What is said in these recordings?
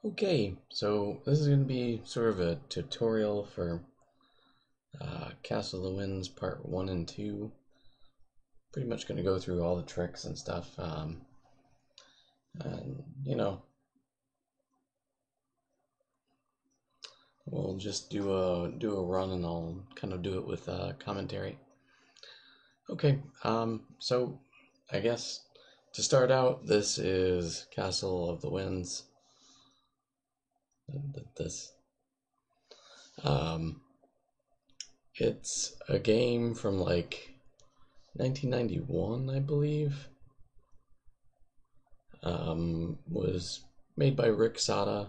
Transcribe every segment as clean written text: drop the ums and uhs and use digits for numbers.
Okay, so this is going to be sort of a tutorial for Castle of the Winds Part 1 and 2. Pretty much going to go through all the tricks and stuff. And we'll just do a run and I'll kind of do it with commentary. Okay, so I guess to start out, this is Castle of the Winds. This. Um, it's a game from like 1991, I believe. Was made by Rick Sata.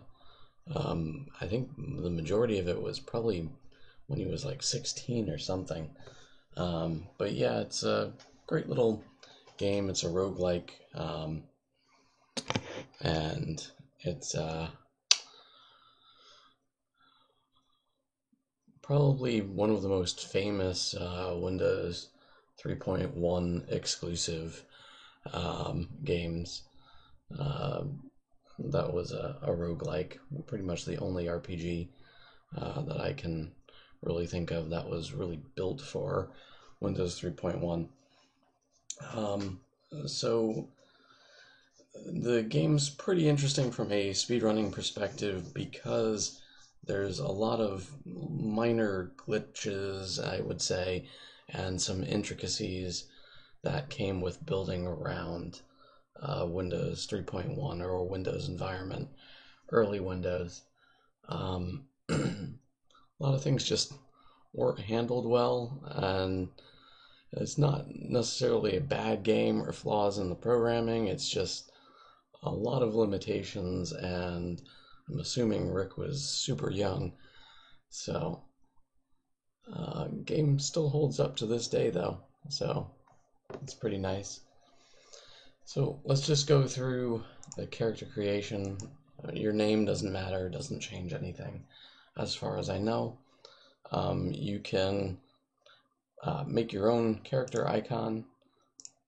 I think the majority of it was probably when he was like 16 or something. But yeah, it's a great little game. It's a roguelike. And it's probably one of the most famous Windows 3.1 exclusive games. That was a roguelike, pretty much the only RPG that I can really think of that was really built for Windows 3.1. So the game's pretty interesting from a speedrunning perspective because there's a lot of minor glitches, I would say, and some intricacies that came with building around Windows 3.1 or a Windows environment, early Windows. A lot of things just weren't handled well, and it's not necessarily a bad game or flaws in the programming. It's just a lot of limitations, and I'm assuming Rick was super young, so game still holds up to this day though, so it's pretty nice. So let's just go through the character creation. Your name doesn't matter, doesn't change anything as far as I know. You can make your own character icon.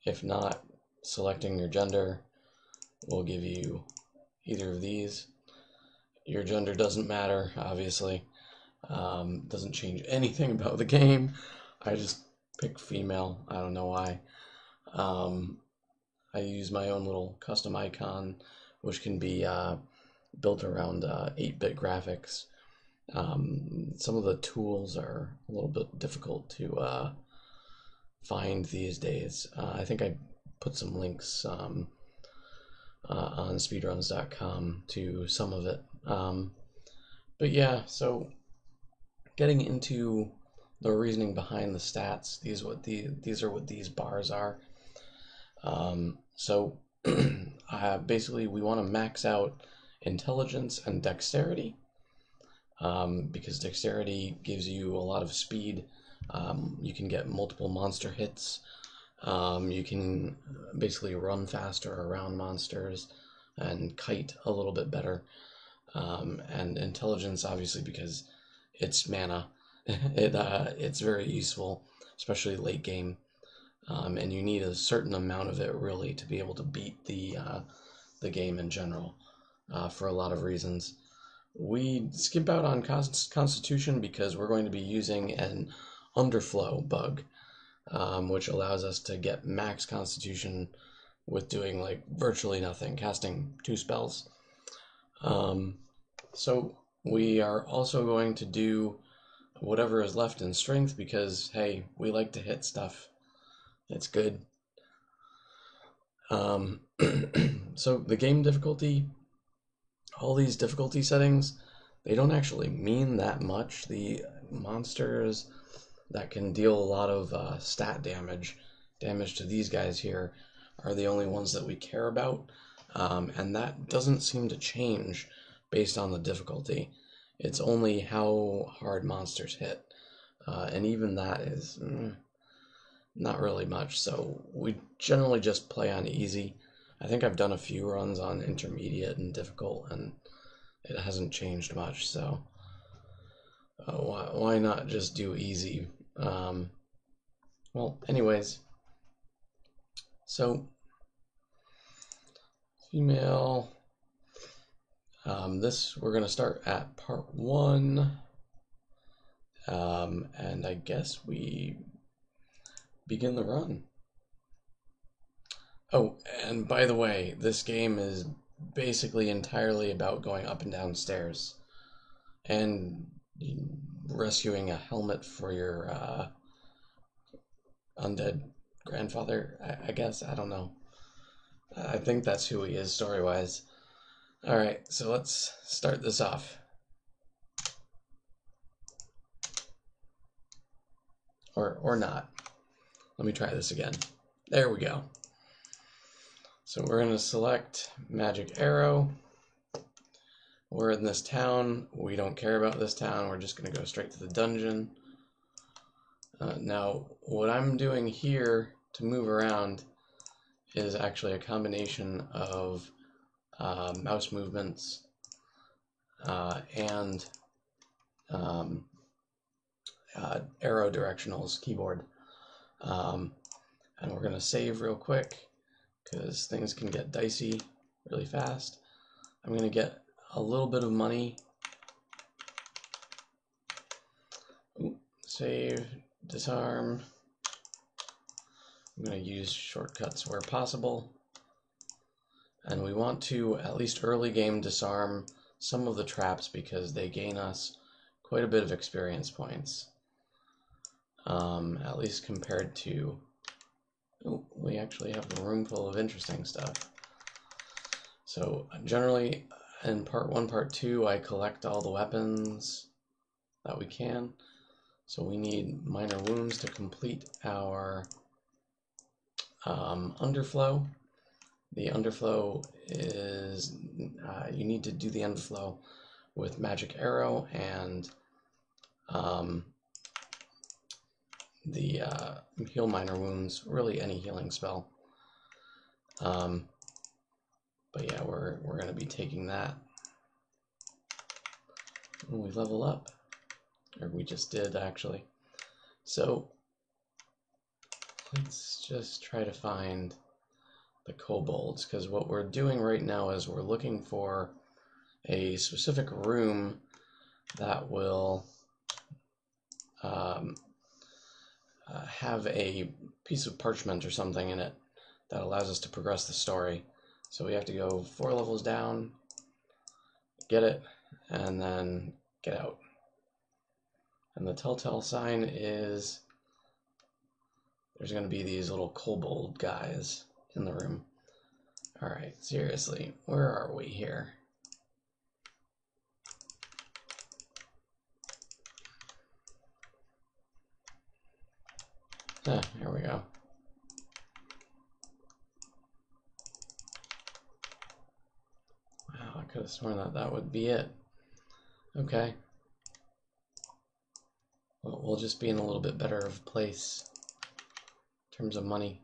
If not, selecting your gender will give you either of these. Your gender doesn't matter, obviously. Doesn't change anything about the game. I just pick female. I don't know why. I use my own little custom icon, which can be built around 8-bit graphics. Some of the tools are a little bit difficult to find these days. I think I put some links on speedruns.com to some of it. But yeah, so getting into the reasoning behind the stats, these are what these bars are. So basically we want to max out intelligence and dexterity, because dexterity gives you a lot of speed. You can get multiple monster hits. You can basically run faster around monsters and kite a little bit better. And intelligence, obviously, because it's mana. It's very useful, especially late game. And you need a certain amount of it really to be able to beat the game in general, for a lot of reasons. We skip out on Constitution because we're going to be using an underflow bug, which allows us to get max Constitution with doing like virtually nothing, casting 2 spells. So we are also going to do whatever is left in Strength because, hey, we like to hit stuff. It's good. So the game difficulty, all these difficulty settings, they don't actually mean that much. The monsters that can deal a lot of stat damage to these guys here, are the only ones that we care about. And that doesn't seem to change based on the difficulty. It's only how hard monsters hit. And even that is not really much. So we generally just play on easy. I think I've done a few runs on intermediate and difficult, and it hasn't changed much. So why not just do easy? Well, anyways, so female, This we're gonna start at part 1, and I guess we begin the run. Oh, and by the way, this game is basically entirely about going up and down stairs and rescuing a helmet for your undead grandfather, I guess. I don't know. I think that's who he is story-wise. Alright, so let's start this off. Or not. Let me try this again. There we go. So we're going to select Magic Arrow. We're in this town. We don't care about this town. We're just going to go straight to the dungeon. Now, what I'm doing here to move around is actually a combination of mouse movements and arrow directionals keyboard. And we're going to save real quick because things can get dicey really fast. I'm going to get a little bit of money. Ooh, save, disarm. I'm going to use shortcuts where possible. And we want to, at least early game, disarm some of the traps because they gain us quite a bit of experience points. At least compared to... Oh, we actually have a room full of interesting stuff. So generally in part 1, part 2, I collect all the weapons that we can. So we need minor wounds to complete our underflow. The underflow is, you need to do the underflow with Magic Arrow and the heal minor wounds, really any healing spell. But yeah, we're going to be taking that when we level up, or we just did actually. So let's just try to find the kobolds, because what we're doing right now is we're looking for a specific room that will have a piece of parchment or something in it that allows us to progress the story. So we have to go 4 levels down, get it, and then get out. And the telltale sign is there's going to be these little kobold guys in the room. Alright, seriously, where are we here? Ah, here we go. Wow, I could have sworn that that would be it. Okay. Well, we'll just be in a little bit better of a place in terms of money.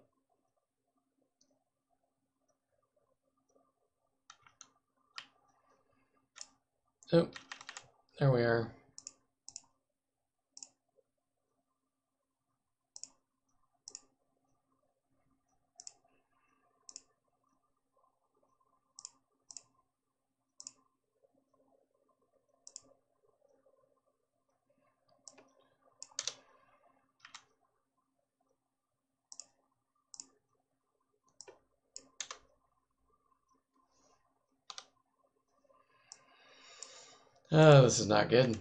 Oh, there we are. Oh, this is not good.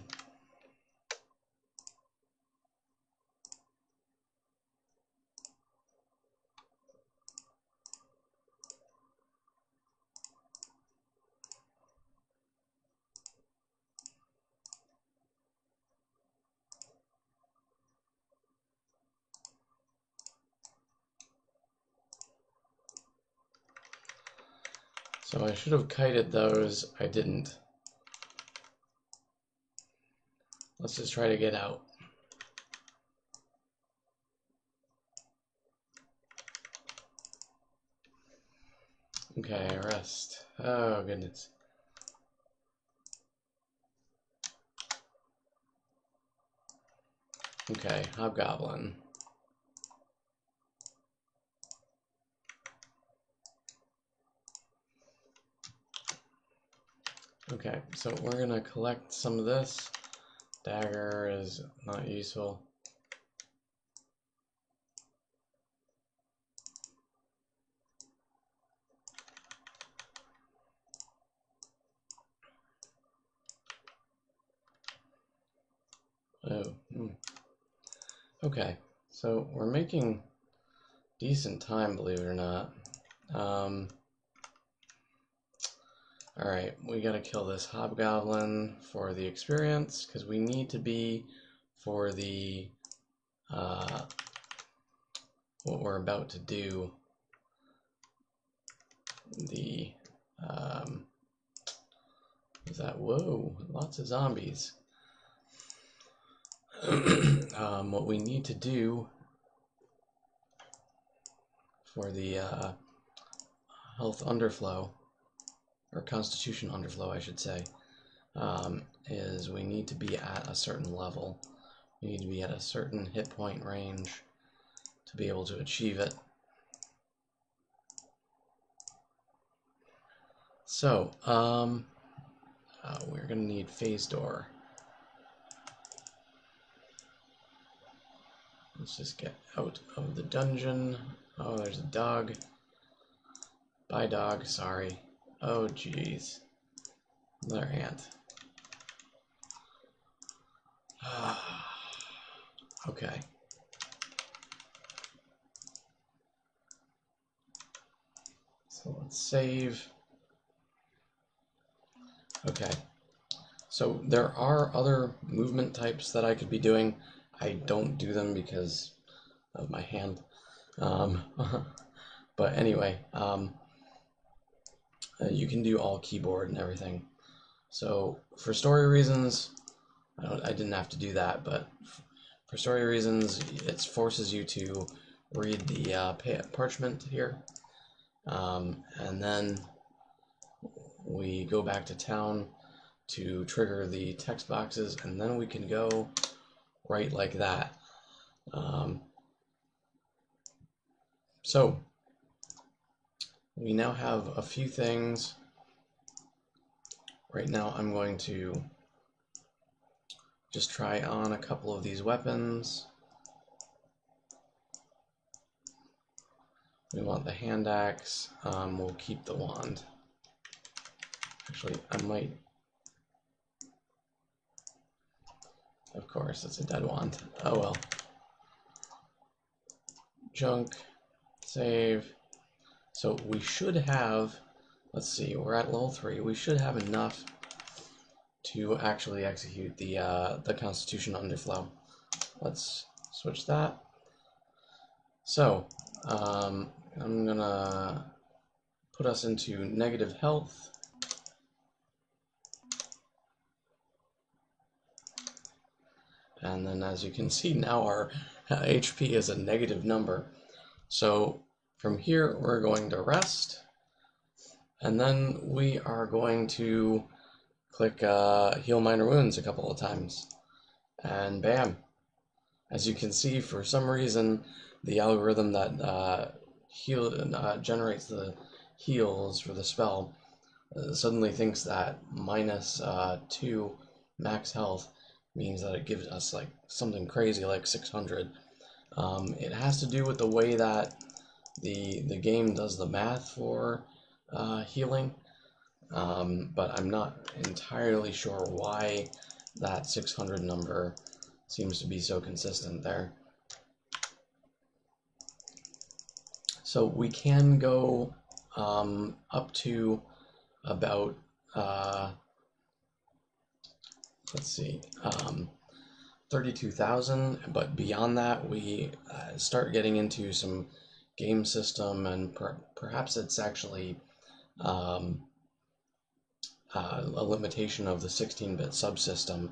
So I should have kited those. I didn't. Let's just try to get out. Okay, rest. Oh, goodness. Okay, Hobgoblin. Okay, so we're gonna collect some of this. Dagger is not useful. Oh, okay, so we're making decent time, believe it or not. Alright, we gotta kill this hobgoblin for the experience, because we need to be for the, what we're about to do, the, is that, whoa, lots of zombies. What we need to do for the health underflow, or constitution underflow, I should say, is we need to be at a certain level. We need to be at a certain hit point range to be able to achieve it. So, we're going to need phase door. Let's just get out of the dungeon. Oh, there's a dog. Bye, dog. Sorry. Oh, jeez. Another ant. Okay. So let's save. Okay. So there are other movement types that I could be doing. I don't do them because of my hand. But anyway, you can do all keyboard and everything. So for story reasons, I didn't have to do that, but for story reasons, it forces you to read the parchment here. And then we go back to town to trigger the text boxes, and then we can go right like that. So we now have a few things. Right now I'm going to just try on a couple of these weapons. We want the hand axe. We'll keep the wand. Actually, I might. Of course, it's a dead wand. Oh well. Junk. Save. So we should have. Let's see. We're at level 3. We should have enough to actually execute the Constitution Underflow. Let's switch that. So I'm gonna put us into negative health. And then as you can see now our HP is a negative number. So from here we're going to rest, and then we are going to click heal minor wounds a couple of times, and bam. As you can see, for some reason the algorithm that generates the heals for the spell suddenly thinks that -2 max health means that it gives us like something crazy like 600. It has to do with the way that the game does the math for healing, but I'm not entirely sure why that 600 number seems to be so consistent there. So we can go up to about let's see, 32,000, but beyond that we start getting into some game system, and perhaps it's actually a limitation of the 16-bit subsystem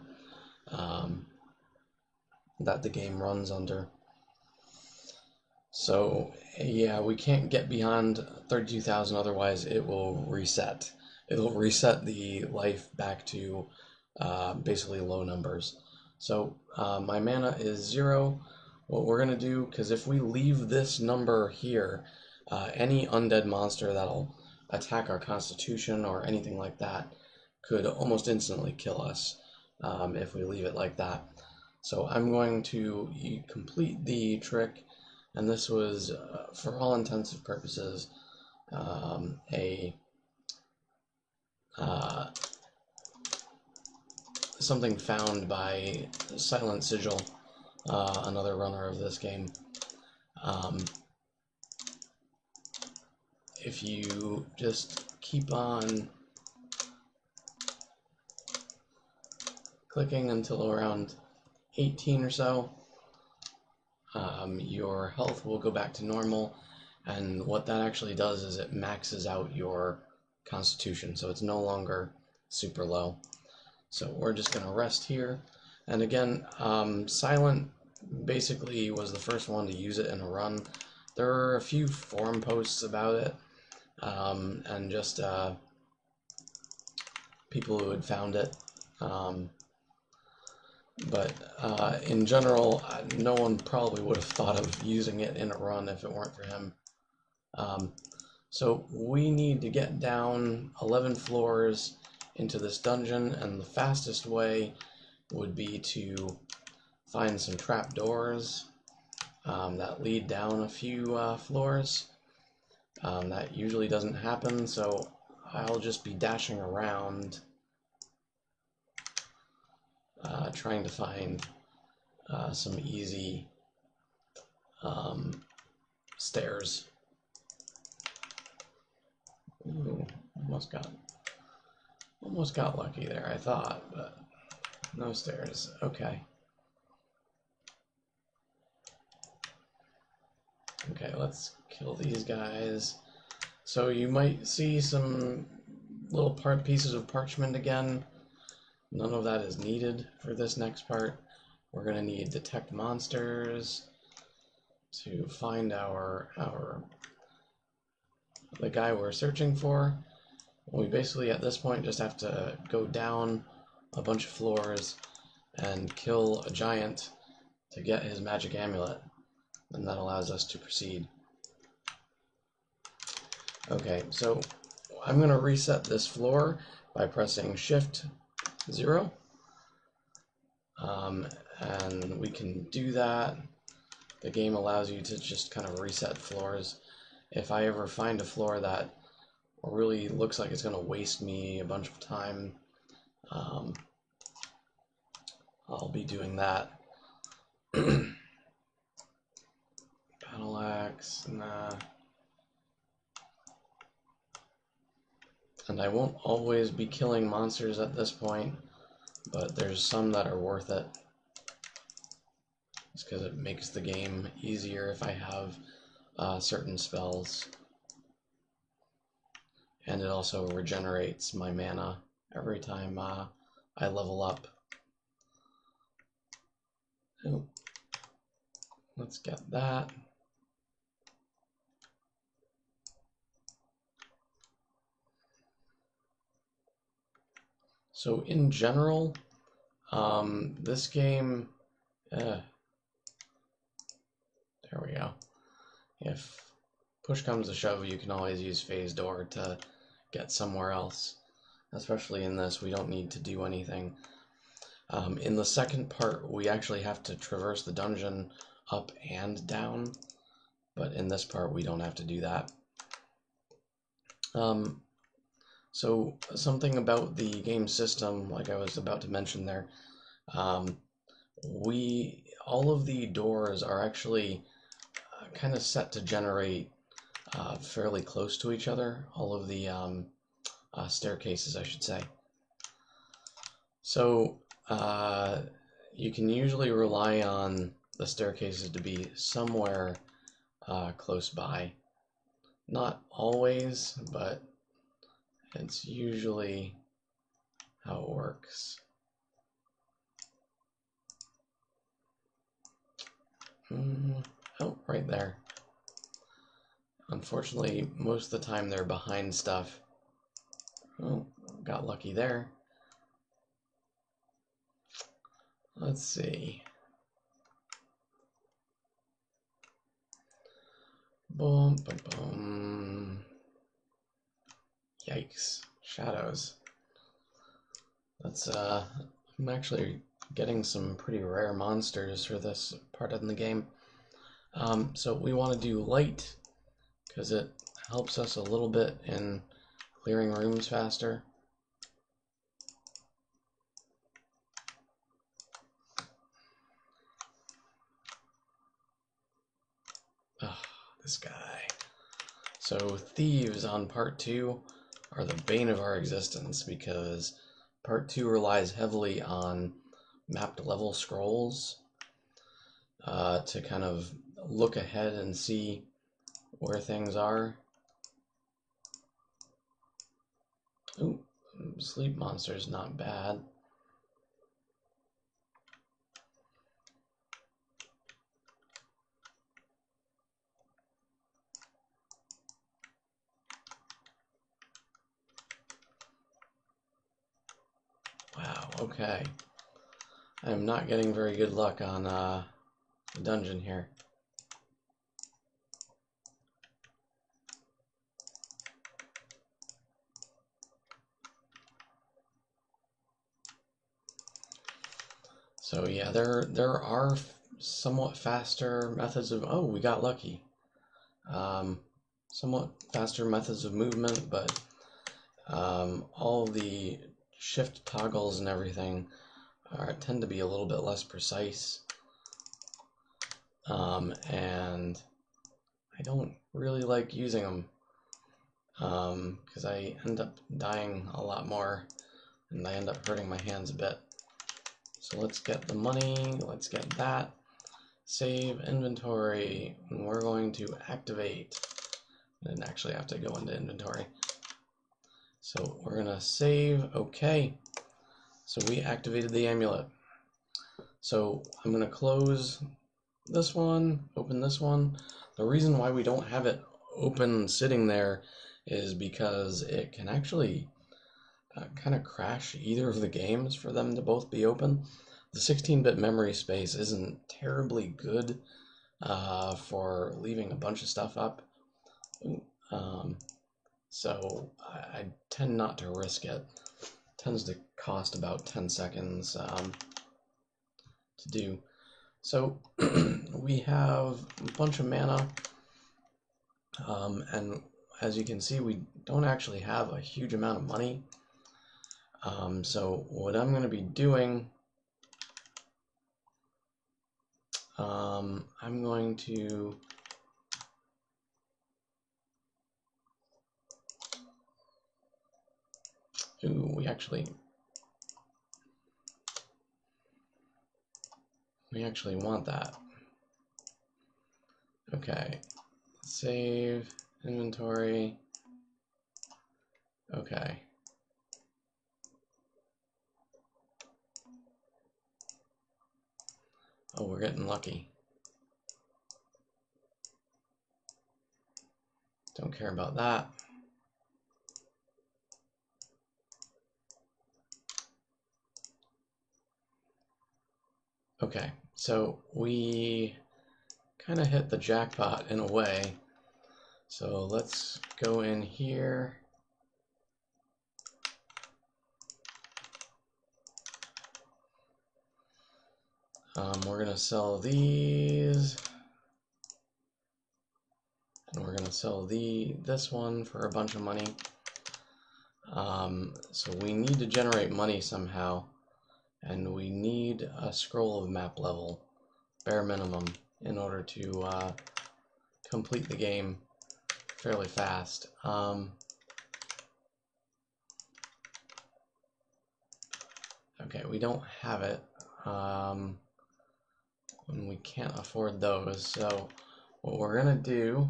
that the game runs under. So yeah, we can't get beyond 32,000, otherwise it will reset. It'll reset the life back to basically low numbers. So my mana is 0. What we're going to do, because if we leave this number here, any undead monster that'll attack our constitution or anything like that could almost instantly kill us if we leave it like that. So I'm going to complete the trick, and this was, for all intents and purposes, something found by Silent Sigil, another runner of this game. If you just keep on clicking until around 18 or so, your health will go back to normal, and what that actually does is it maxes out your constitution, so it's no longer super low. So we're just going to rest here. And again, Silent basically was the first one to use it in a run. There are a few forum posts about it, and just people who had found it. But in general, no one probably would have thought of using it in a run if it weren't for him. So we need to get down 11 floors into this dungeon, and the fastest way would be to find some trapdoors that lead down a few floors. That usually doesn't happen, so I'll just be dashing around trying to find some easy stairs. Ooh, almost got lucky there, I thought, but no stairs. Okay. Okay, let's kill these guys. So you might see some little pieces of parchment again. None of that is needed for this next part. We're going to need detect monsters to find the guy we're searching for. We basically at this point just have to go down a bunch of floors and kill a giant to get his magic amulet, and that allows us to proceed. Okay, so I'm going to reset this floor by pressing Shift 0, and we can do that. The game allows you to just kind of reset floors. If I ever find a floor that really looks like it's going to waste me a bunch of time, I'll be doing that. Battle axe, nah. And I won't always be killing monsters at this point, but there's some that are worth it. It's because it makes the game easier if I have certain spells. And it also regenerates my mana every time I level up. Oh, let's get that. So in general, this game, there we go. If push comes to shove, you can always use Phase Door to get somewhere else. Especially in this, we don't need to do anything. In the second part, we actually have to traverse the dungeon up and down, but in this part, we don't have to do that. So something about the game system, like I was about to mention there, all of the doors are actually kind of set to generate fairly close to each other. All of the staircases, I should say. So you can usually rely on the staircases to be somewhere close by. Not always, but it's usually how it works. Oh, right there. Unfortunately, most of the time they're behind stuff. Oh, got lucky there. Let's see. Boom, boom, boom. Yikes. Shadows. Let's I'm actually getting some pretty rare monsters for this part of the game. So we want to do light because it helps us a little bit in clearing rooms faster. Oh, this guy. So thieves on part 2 are the bane of our existence because part 2 relies heavily on mapped level scrolls to kind of look ahead and see where things are. Ooh, sleep monster's not bad. Wow, okay. I am not getting very good luck on the dungeon here. So yeah, there are somewhat faster methods of... Oh, we got lucky. Somewhat faster methods of movement, but all the shift toggles and everything tend to be a little bit less precise. And I don't really like using them because I end up dying a lot more and I end up hurting my hands a bit. So let's get the money, let's get that. Save inventory, and we're going to activate. I didn't actually have to go into inventory. So we're gonna save, okay. So we activated the amulet. So I'm gonna close this one, open this one. The reason why we don't have it open sitting there is because it can actually kind of crash either of the games for them to both be open. The 16-bit memory space isn't terribly good for leaving a bunch of stuff up. So I tend not to risk it. It tends to cost about 10 seconds to do. So we have a bunch of mana, and as you can see, we don't actually have a huge amount of money. So what I'm going to be doing, I'm going to we actually want that. Okay, save inventory. Okay. Oh, we're getting lucky. Don't care about that. Okay, so we kind of hit the jackpot in a way. So let's go in here. We're gonna sell these, and we're gonna sell this one for a bunch of money. So we need to generate money somehow, and we need a scroll of map level, bare minimum, in order to complete the game fairly fast. Okay, we don't have it, and we can't afford those, so what we're gonna do,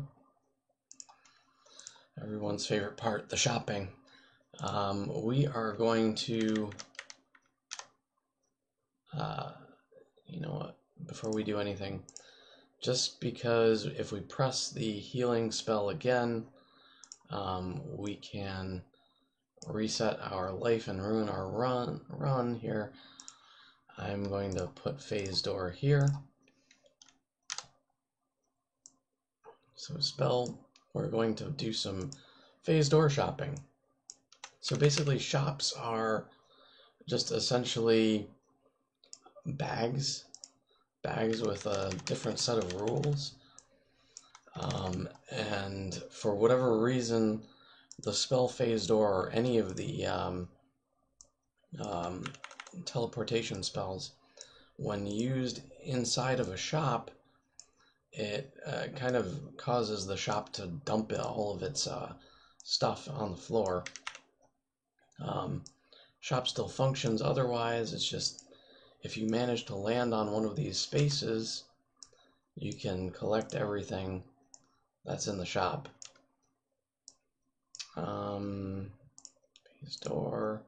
everyone's favorite part, the shopping, we are going to, you know what, before we do anything, just because if we press the healing spell again, we can reset our life and ruin our run here. I'm going to put phase door here. So spell, we're going to do some phase door shopping. So basically shops are just essentially bags with a different set of rules. And for whatever reason, the spell phase door or any of the teleportation spells, when used inside of a shop, it kind of causes the shop to dump all of its stuff on the floor. Shop still functions otherwise, it's just if you manage to land on one of these spaces, you can collect everything that's in the shop. Phase door.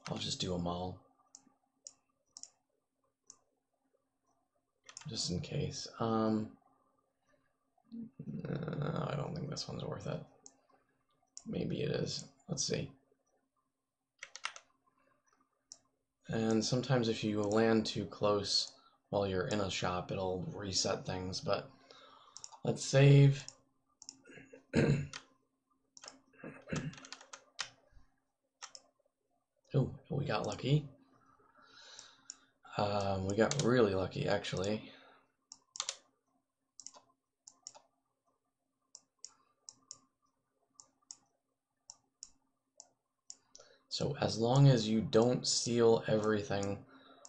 I'll just do them all, just in case. No, I don't think this one's worth it. Maybe it is. Let's see. And sometimes if you land too close while you're in a shop, it'll reset things, but let's save. Oh, we got lucky. We got really lucky, actually. So as long as you don't steal everything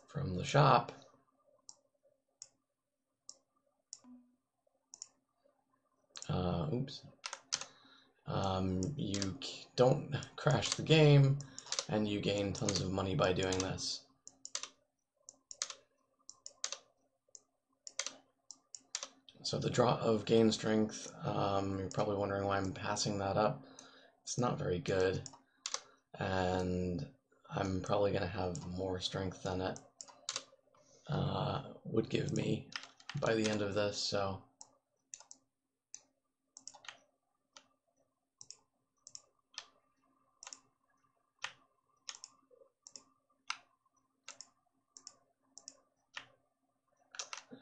from the shop, you don't crash the game, and you gain tons of money by doing this. So the draw of gain strength, you're probably wondering why I'm passing that up. It's not very good, and I'm probably going to have more strength than it would give me by the end of this, so...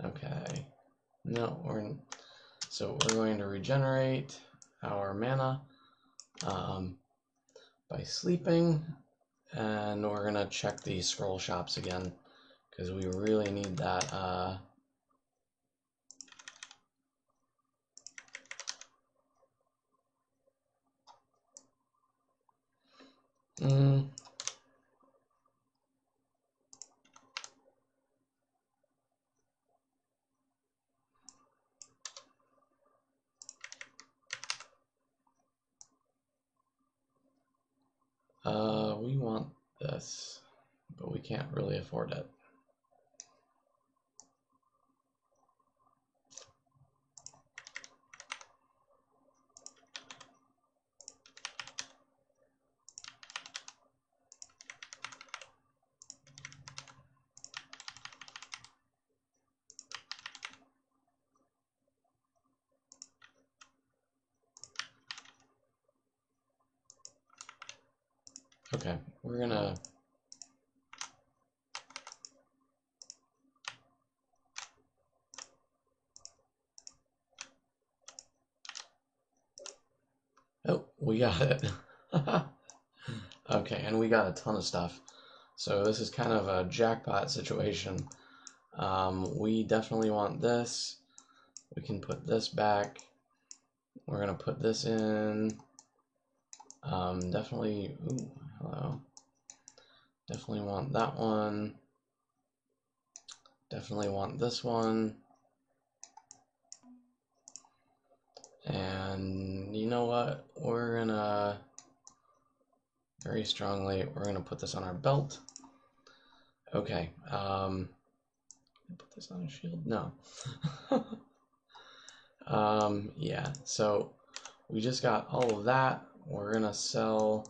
Okay, no, so we're going to regenerate our mana by sleeping, and we're going to check the scroll shops again, because we really need that we want this, but we can't really afford it. Okay, we're gonna... Oh, we got it. Okay, and we got a ton of stuff. So this is kind of a jackpot situation. We definitely want this. We can put this back. We're gonna put this in. Definitely, ooh, hello. Definitely want that one. Definitely want this one. And you know what? We're gonna, very strongly, we're gonna put this on our belt. Okay, put this on a shield? No. Yeah, so we just got all of that. We're gonna sell...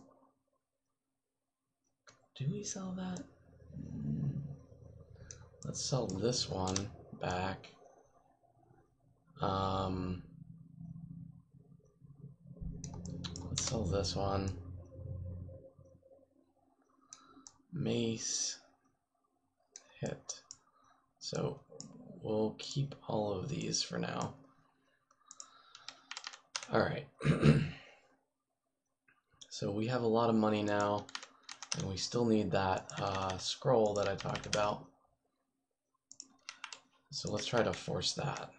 Do we sell that? Let's sell this one back. Let's sell this one. Mace. Hit. So we'll keep all of these for now. Alright. So we have a lot of money now. And we still need that scroll that I talked about. So let's try to force that.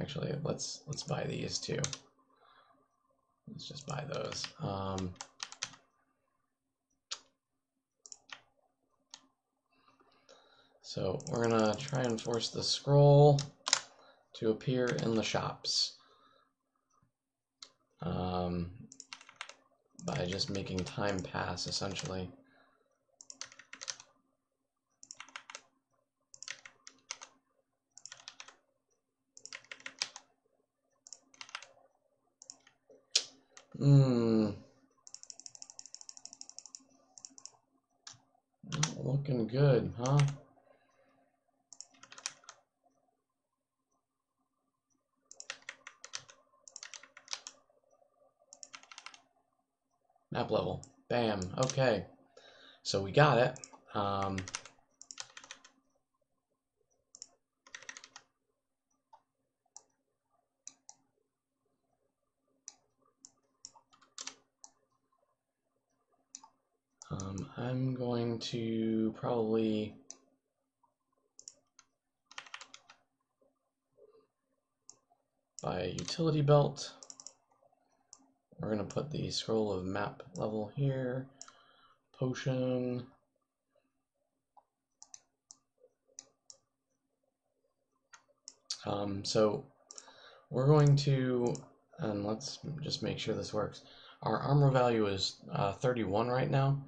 Actually, let's buy these too. Let's just buy those. So we're gonna try and force the scroll to appear in the shops by just making time pass, essentially. Not looking good, huh? Map level. Bam. Okay. So we got it. I'm going to probably buy a utility belt. We're going to put the scroll of map level here. Potion. So we're going to, and let's just make sure this works. Our armor value is 31 right now.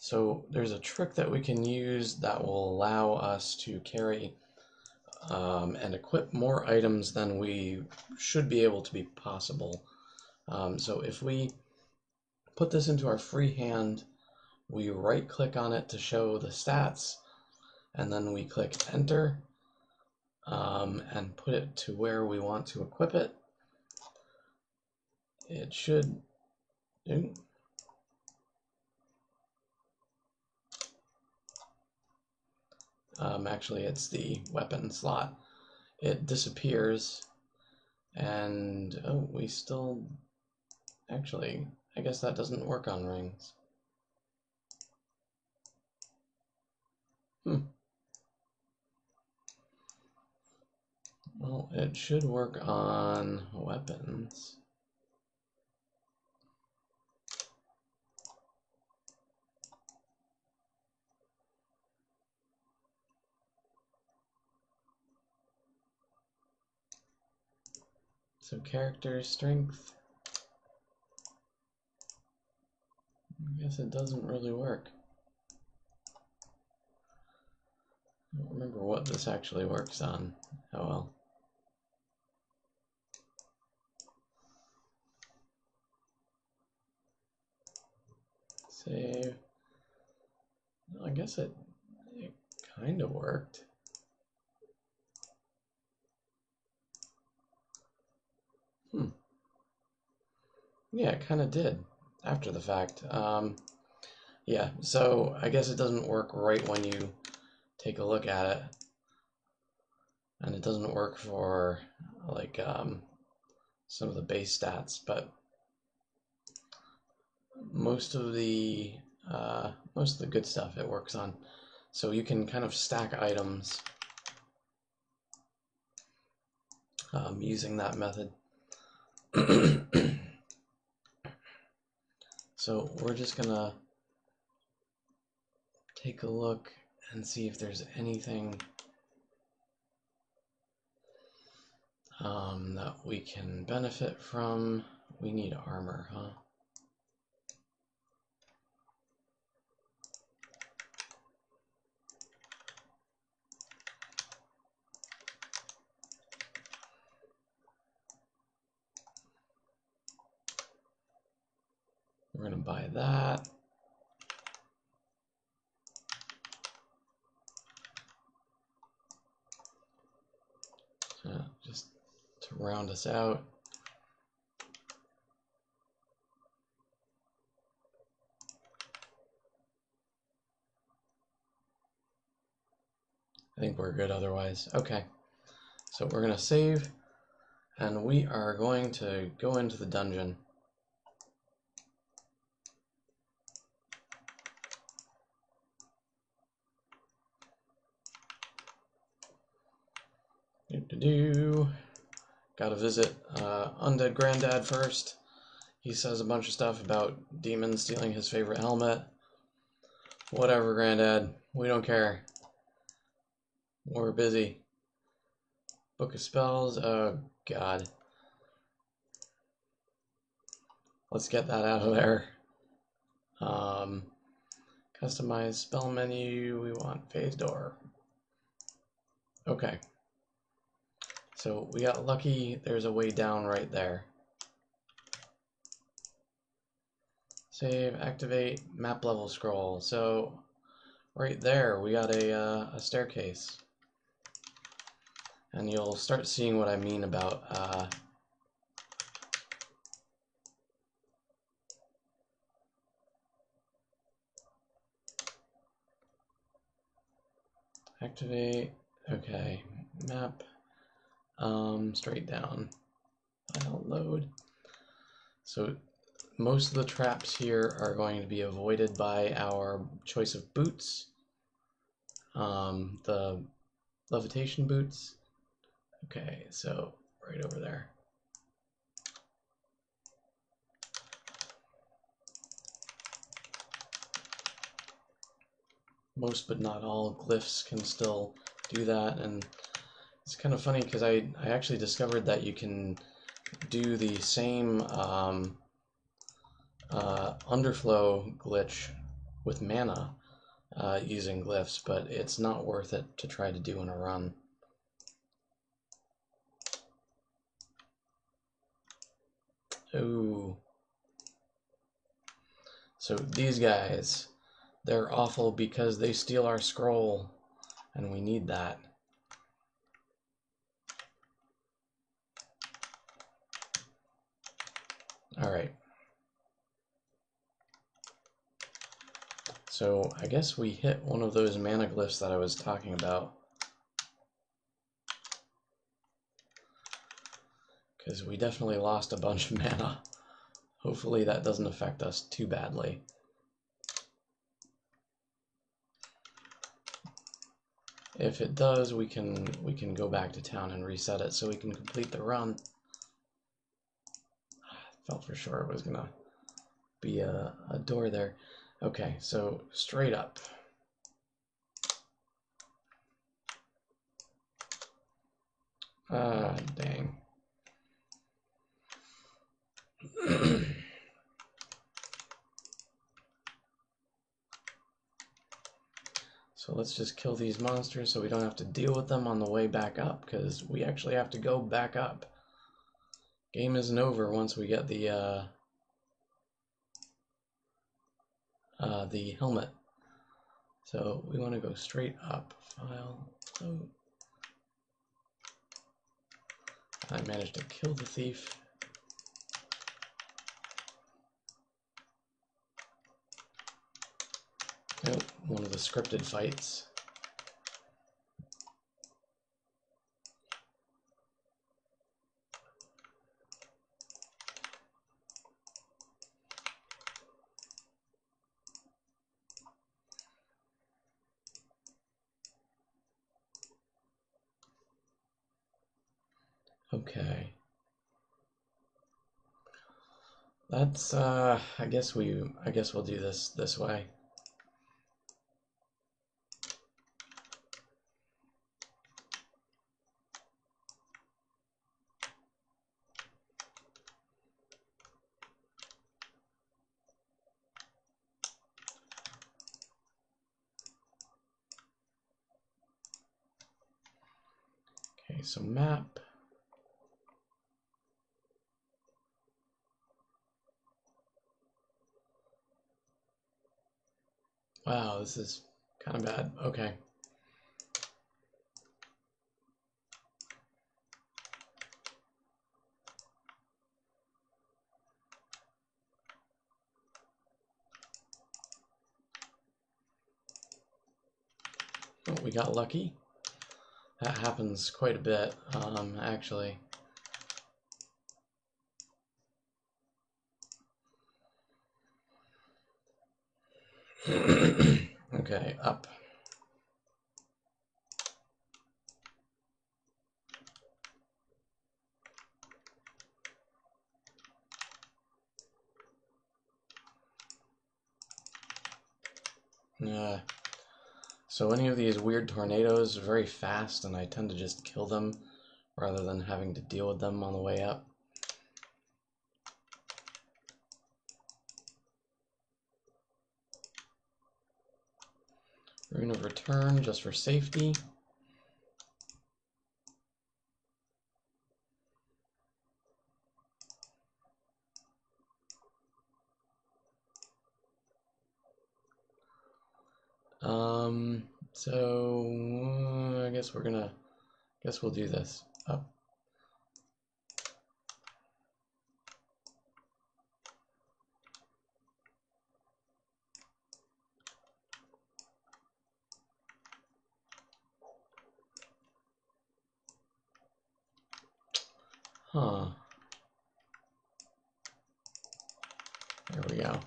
So there's a trick that we can use that will allow us to carry and equip more items than we should be able to be possible. So if we put this into our free hand, we right click on it to show the stats, and then we click enter and put it to where we want to equip it. It should do. Actually, it's the weapon slot. It disappears, and oh, we still, actually, I guess that doesn't work on rings. Well, it should work on weapons. So character strength. I guess it doesn't really work. I don't remember what this actually works on. Oh well. Save. I guess it kind of worked. Yeah, it kind of did after the fact. Yeah, so I guess it doesn't work right when you take a look at it. And it doesn't work for like some of the base stats, but most of the good stuff it works on. So you can kind of stack items using that method. So we're just gonna take a look and see if there's anything that we can benefit from. We need armor, huh? We're gonna buy that. Just to round us out. I think we're good otherwise. Okay, so we're gonna save, and we are going to go into the dungeon. Gotta visit Undead Granddad first. He says a bunch of stuff about demons stealing his favorite helmet. Whatever, Granddad. We don't care. We're busy. Book of Spells. Oh, God. Let's get that out of there. Customize spell menu. We want Phase Door. Okay. So we got lucky. There's a way down right there. Save, activate, map level scroll. So right there we got a staircase. And you'll start seeing what I mean about activate. Okay, map. Straight down. File load. So most of the traps here are going to be avoided by our choice of boots. The levitation boots. Okay, so right over there. Most but not all glyphs can still do that, and it's kind of funny because I actually discovered that you can do the same underflow glitch with mana using glyphs, but it's not worth it to try to do in a run. Ooh. So these guys, they're awful because they steal our scroll, and we need that. Alright. So I guess we hit one of those mana glyphs that I was talking about. Because we definitely lost a bunch of mana. Hopefully that doesn't affect us too badly. If it does, we can go back to town and reset it so we can complete the run. I felt for sure it was gonna be a door there. Okay, so straight up. Ah, dang. So let's just kill these monsters so we don't have to deal with them on the way back up, because we actually have to go back up. Game isn't over once we get the helmet. So we want to go straight up. File, load. I managed to kill the thief. Nope, one of the scripted fights. Okay. That's I guess we'll do this way. Okay, so map. Wow, this is kind of bad. Okay. Oh, we got lucky. That happens quite a bit, actually. Okay, up. So any of these weird tornadoes are very fast, and I tend to just kill them rather than having to deal with them on the way up. Rune of Return just for safety. So I guess we'll do this. Up. Huh. There we go.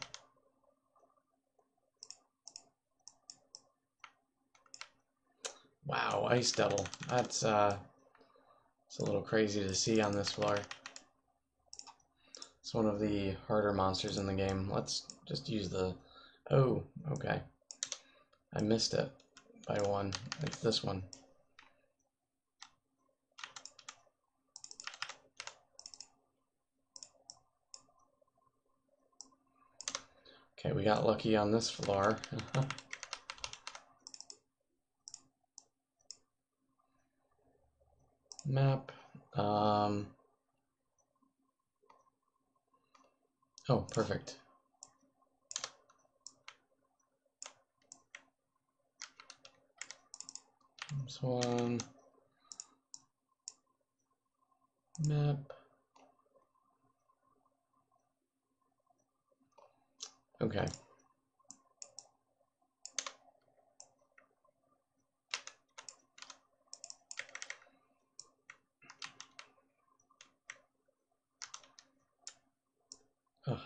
Wow, Ice Devil. That's it's a little crazy to see on this floor. It's one of the harder monsters in the game. Let's just use the... Oh, okay. I missed it by one. It's this one. Okay, we got lucky on this floor. Map. Oh, perfect. This one. Map. Okay. Ugh.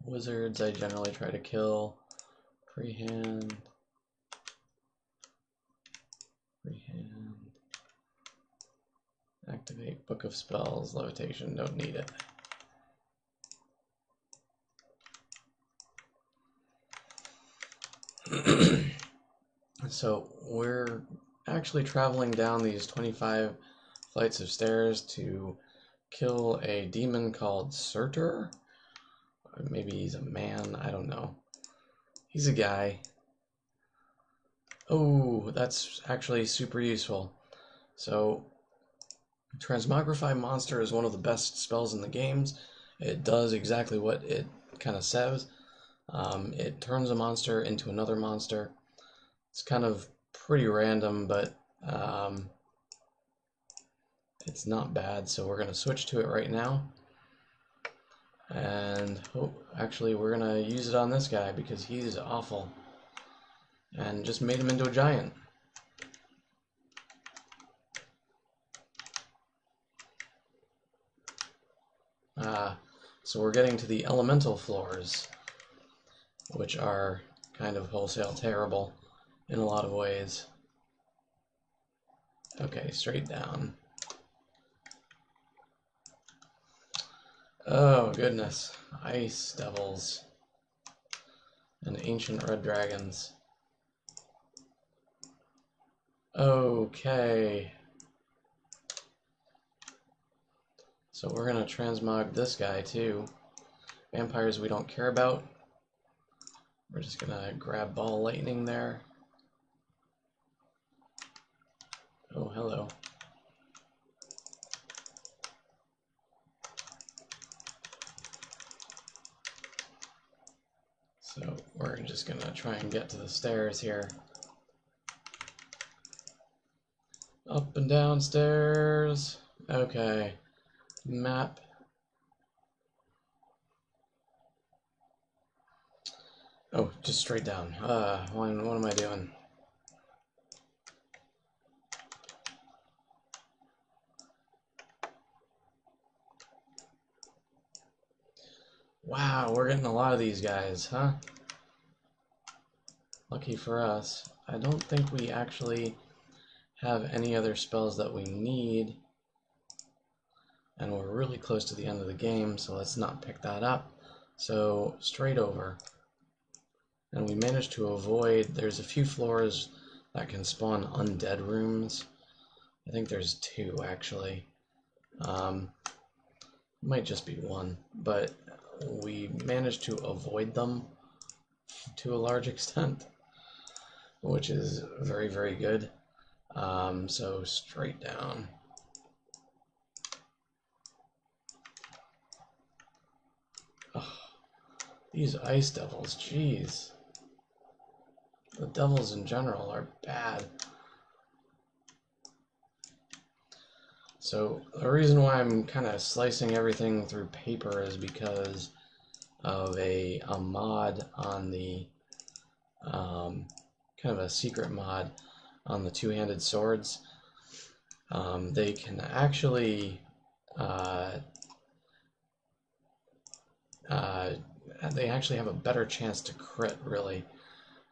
Wizards I generally try to kill. Freehand. Freehand. Activate Book of Spells. Levitation. Don't need it. So we're actually traveling down these 25 flights of stairs to kill a demon called Surtur. Or maybe he's a man, I don't know. He's a guy. Oh, that's actually super useful. So, Transmogrify Monster is one of the best spells in the games. It does exactly what it kind of says. It turns a monster into another monster. It's kind of pretty random, but it's not bad, so we're going to switch to it right now. And actually, we're going to use it on this guy because he's awful. And just made him into a giant. So we're getting to the elemental floors, which are kind of wholesale terrible in a lot of ways. Okay, straight down. Oh, goodness. Ice devils. And ancient red dragons. Okay. So we're gonna transmog this guy too. Vampires we don't care about. We're just gonna grab ball lightning there. Oh, hello. So we're just gonna try and get to the stairs here. Up and down stairs. Okay. Map. Oh, just straight down. What am I doing? Wow, we're getting a lot of these guys, huh? Lucky for us. I don't think we actually have any other spells that we need. And we're really close to the end of the game, so let's not pick that up. So, straight over. And we managed to avoid, there's a few floors that can spawn undead rooms. I think there's 2, actually. Might just be 1, but we managed to avoid them to a large extent, which is very, very good. So straight down. Oh, these ice devils, jeez. The devils in general are bad. So the reason why I'm kind of slicing everything through paper is because of a mod on the, kind of a secret mod on the two-handed swords. They can actually, they actually have a better chance to crit, really,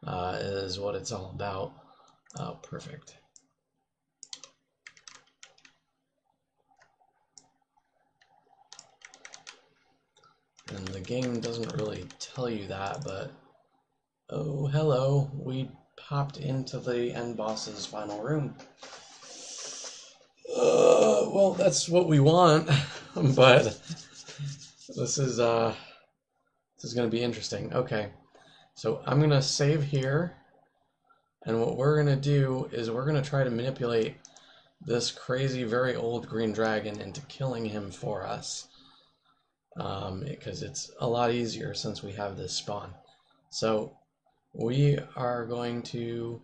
is what it's all about. Oh, perfect. And the game doesn't really tell you that, but oh, hello, we popped into the end boss's final room. Well, that's what we want, but this is going to be interesting. Okay, so I'm going to save here, and what we're going to do is we're going to try to manipulate this crazy, very old green dragon into killing him for us. Because it's a lot easier since we have this spawn. So we are going to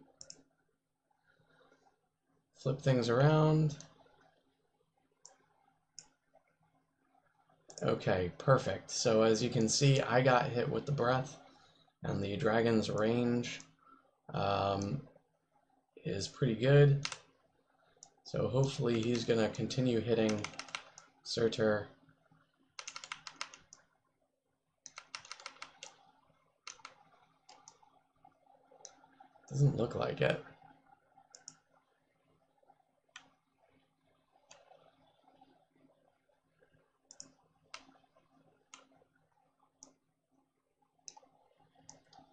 flip things around. Okay, perfect. So as you can see, I got hit with the breath, and the dragon's range is pretty good. So hopefully he's going to continue hitting Surtur. Doesn't look like it.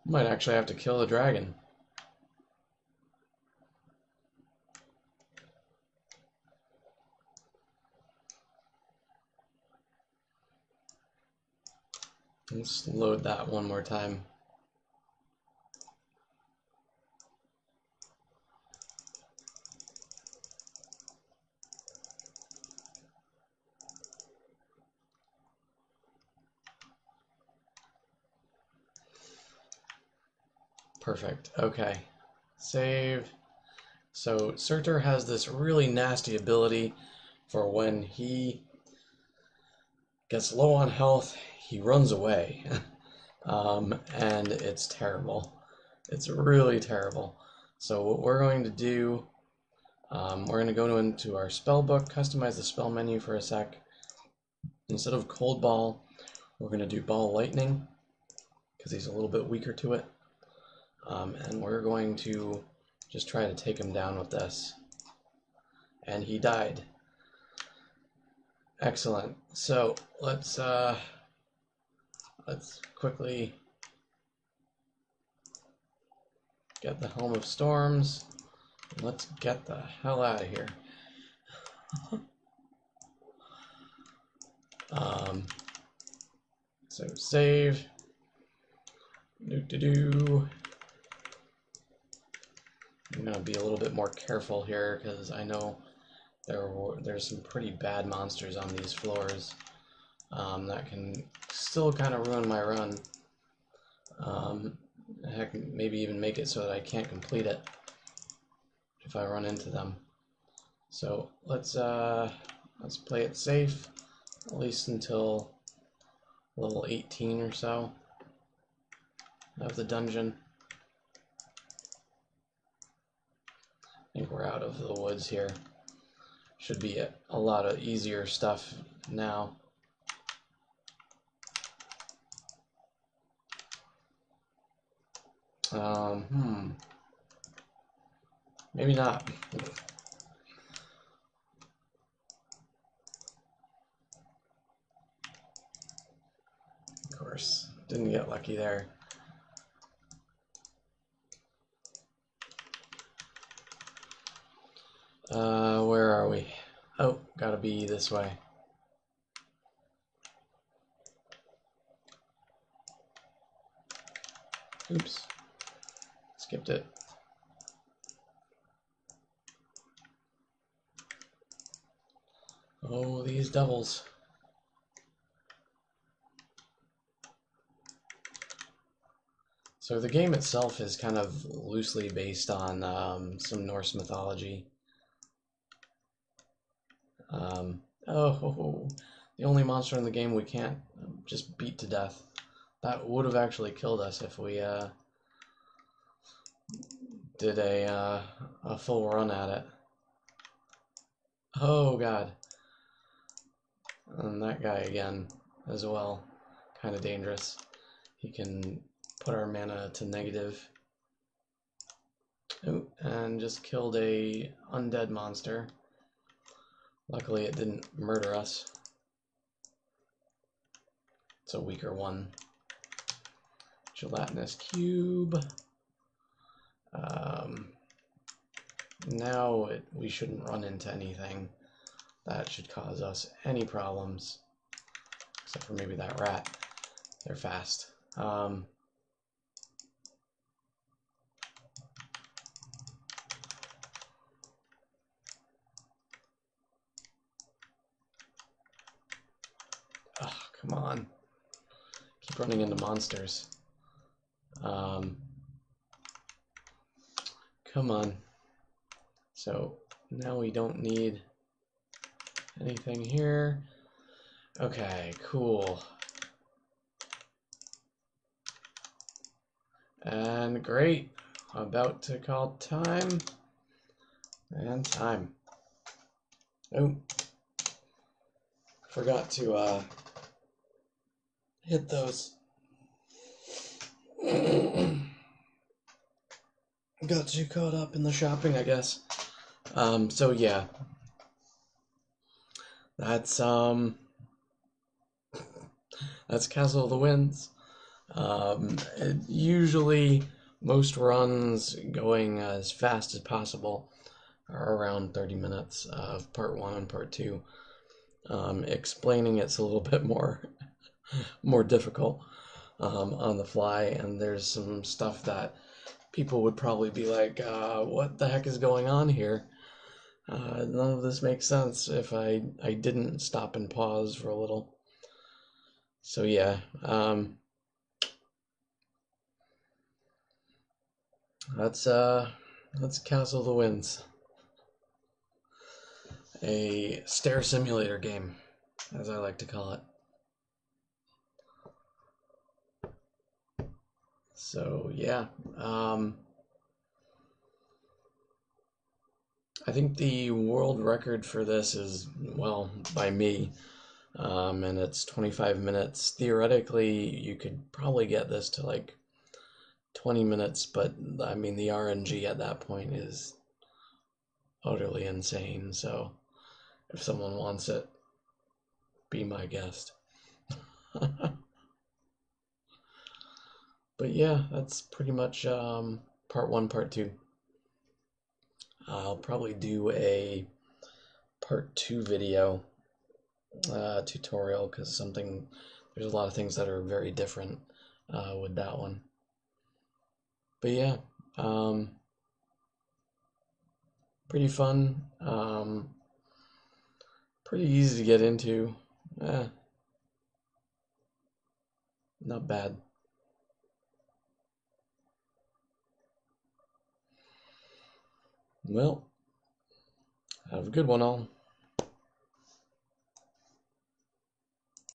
Might actually have to kill the dragon. Let's load that one more time. Perfect. Okay. Save. So Surtur has this really nasty ability for when he gets low on health, he runs away. And it's terrible. It's really terrible. So what we're going to do, we're going to go into our spell book, customize the spell menu for a sec. Instead of Cold Ball, we're going to do Ball Lightning, because he's a little bit weaker to it. And we're going to just try to take him down with this. And he died. Excellent. So let's quickly get the Helm of Storms. And let's get the hell out of here. So save. Do. I'm gonna be a little bit more careful here because I know there's some pretty bad monsters on these floors that can still kind of ruin my run. Heck, maybe even make it so that I can't complete it if I run into them. So let's play it safe, at least until level 18 or so of the dungeon. I think we're out of the woods here. Should be a lot of easier stuff now. Maybe not. Of course, didn't get lucky there. Where are we? Oh, gotta be this way. Oops. Skipped it. Oh, these devils. So the game itself is kind of loosely based on some Norse mythology. Oh, the only monster in the game we can't just beat to death. That would have actually killed us if we did a full run at it. Oh god. And that guy again as well. Kind of dangerous. He can put our mana to negative. Ooh, and just killed a undead monster. Luckily it didn't murder us. It's a weaker one. Gelatinous cube. Now we shouldn't run into anything that should cause us any problems. Except for maybe that rat. They're fast. Oh, come on. Keep running into monsters. Come on. So now we don't need anything here. Okay, cool. And great. About to call time. And time. Oh. Forgot to hit those. Got too caught up in the shopping, I guess. So yeah. That's Castle of the Winds. Usually most runs going as fast as possible are around 30 minutes of part 1 and part 2. Explaining it's a little bit more difficult on the fly, and there's some stuff that people would probably be like, what the heck is going on here? None of this makes sense if I didn't stop and pause for a little. So yeah, that's Castle of the Winds, a stair simulator game, as I like to call it. So yeah, I think the world record for this is, well, by me, and it's 25 minutes. Theoretically, you could probably get this to like 20 minutes, but I mean, the RNG at that point is utterly insane. So if someone wants it, be my guest. But yeah, that's pretty much part 1, part 2. I'll probably do a part 2 video tutorial, because there's a lot of things that are very different with that one. But yeah, pretty fun, pretty easy to get into. Not bad. Well, have a good one all.